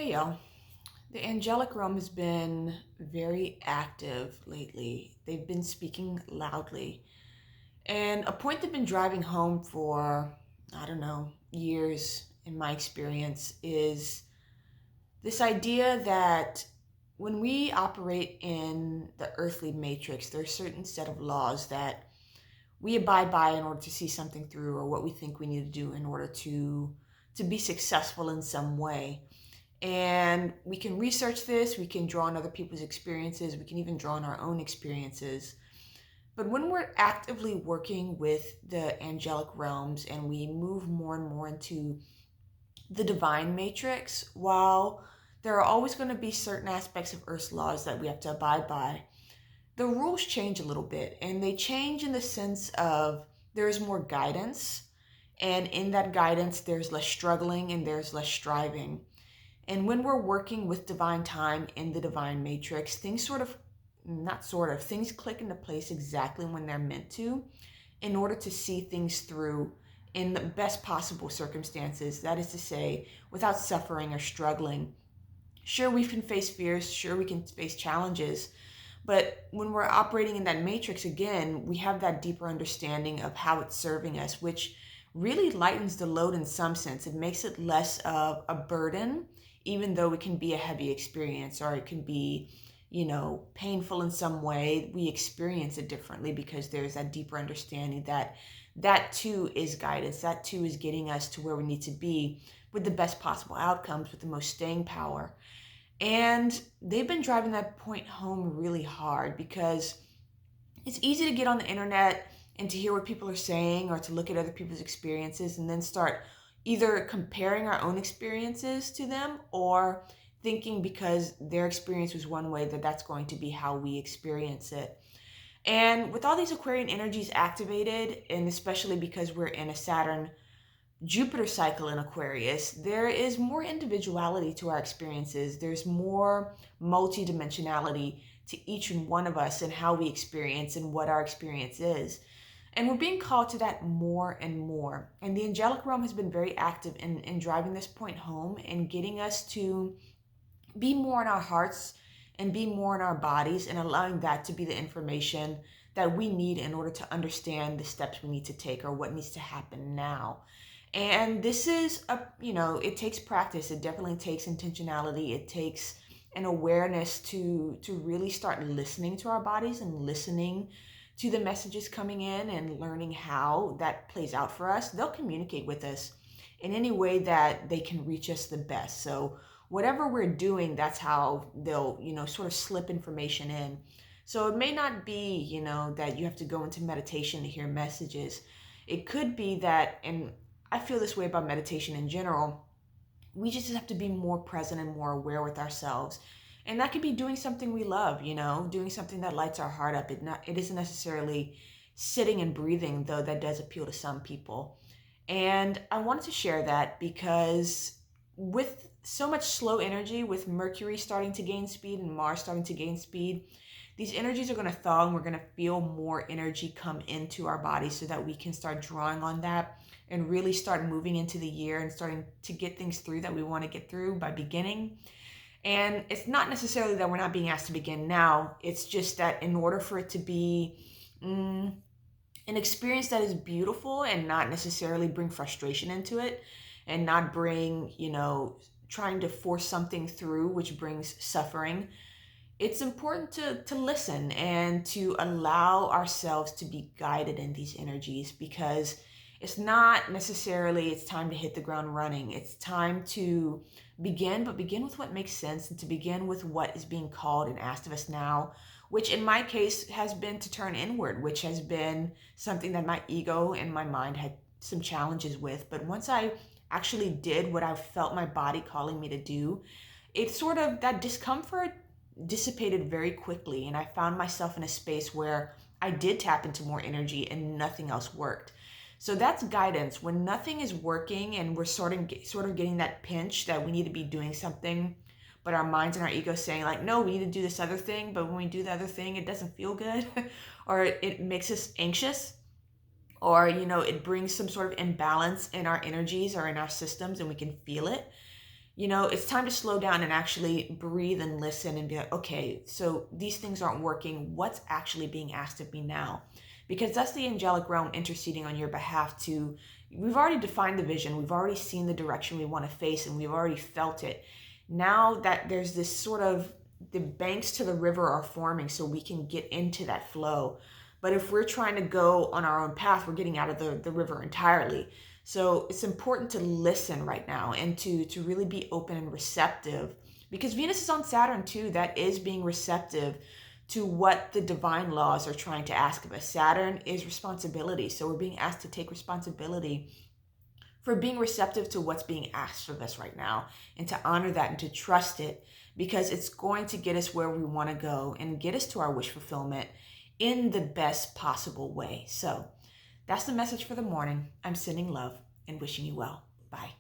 Hey y'all. The angelic realm has been very active lately. They've been speaking loudly. And a point they've been driving home for, I don't know, years in my experience is this idea that when we operate in the earthly matrix, there are certain set of laws that we abide by in order to see something through or what we think we need to do in order to be successful in some way. And we can research this, we can draw on other people's experiences, we can even draw on our own experiences. But when we're actively working with the angelic realms and we move more and more into the divine matrix, while there are always going to be certain aspects of Earth's laws that we have to abide by, the rules change a little bit. And they change in the sense of there is more guidance. And in that guidance, there's less struggling and there's less striving. And when we're working with divine time in the divine matrix, things things click into place exactly when they're meant to in order to see things through in the best possible circumstances. That is to say, without suffering or struggling. Sure, we can face fears, sure, we can face challenges, but when we're operating in that matrix again, we have that deeper understanding of how it's serving us, which really lightens the load in some sense. It makes it less of a burden, even though it can be a heavy experience or it can be, painful in some way. We experience it differently because there's that deeper understanding that that too is guidance. That too is getting us to where we need to be with the best possible outcomes, with the most staying power. And they've been driving that point home really hard because it's easy to get on the internet and to hear what people are saying or to look at other people's experiences and then start either comparing our own experiences to them or thinking because their experience was one way that that's going to be how we experience it. And with all these Aquarian energies activated, and especially because we're in a Saturn Jupiter cycle in Aquarius, there is more individuality to our experiences. There's more multidimensionality to each and one of us and how we experience and what our experience is. And we're being called to that more and more. And the angelic realm has been very active in driving this point home and getting us to be more in our hearts and be more in our bodies and allowing that to be the information that we need in order to understand the steps we need to take or what needs to happen now. And this is it takes practice. It definitely takes intentionality. It takes an awareness to really start listening to our bodies and listening to the messages coming in and learning how that plays out for us. They'll communicate with us in any way that they can reach us the best. So whatever we're doing, that's how they'll, sort of slip information in. So it may not be, that you have to go into meditation to hear messages. It could be that, and I feel this way about meditation in general, we just have to be more present and more aware with ourselves. And that could be doing something we love, doing something that lights our heart up. It isn't necessarily sitting and breathing, though that does appeal to some people. And I wanted to share that because with so much slow energy, with Mercury starting to gain speed and Mars starting to gain speed, these energies are going to thaw and we're going to feel more energy come into our body so that we can start drawing on that and really start moving into the year and starting to get things through that we want to get through by beginning. And it's not necessarily that we're not being asked to begin now. It's just that in order for it to be an experience that is beautiful and not necessarily bring frustration into it and not bring, trying to force something through, which brings suffering, it's important to listen and to allow ourselves to be guided in these energies because it's not necessarily it's time to hit the ground running. It's time to begin, but begin with what makes sense and to begin with what is being called and asked of us now, which in my case has been to turn inward, which has been something that my ego and my mind had some challenges with. But once I actually did what I felt my body calling me to do, it sort of, that discomfort dissipated very quickly. And I found myself in a space where I did tap into more energy and nothing else worked. So that's guidance. When nothing is working and we're sort of getting that pinch that we need to be doing something, but our minds and our ego saying like, no, we need to do this other thing. But when we do the other thing, it doesn't feel good or it makes us anxious or, it brings some sort of imbalance in our energies or in our systems and we can feel it. It's time to slow down and actually breathe and listen and be like, okay, so these things aren't working. What's actually being asked of me now? Because that's the angelic realm interceding on your behalf we've already defined the vision. We've already seen the direction we want to face and we've already felt it. Now that there's this sort of, the banks to the river are forming so we can get into that flow. But if we're trying to go on our own path, we're getting out of the river entirely. So it's important to listen right now and to really be open and receptive, because Venus is on Saturn too. That is being receptive to what the divine laws are trying to ask of us. Saturn is responsibility. So we're being asked to take responsibility for being receptive to what's being asked of us right now, and to honor that and to trust it, because it's going to get us where we want to go and get us to our wish fulfillment in the best possible way. So that's the message for the morning. I'm sending love and wishing you well. Bye.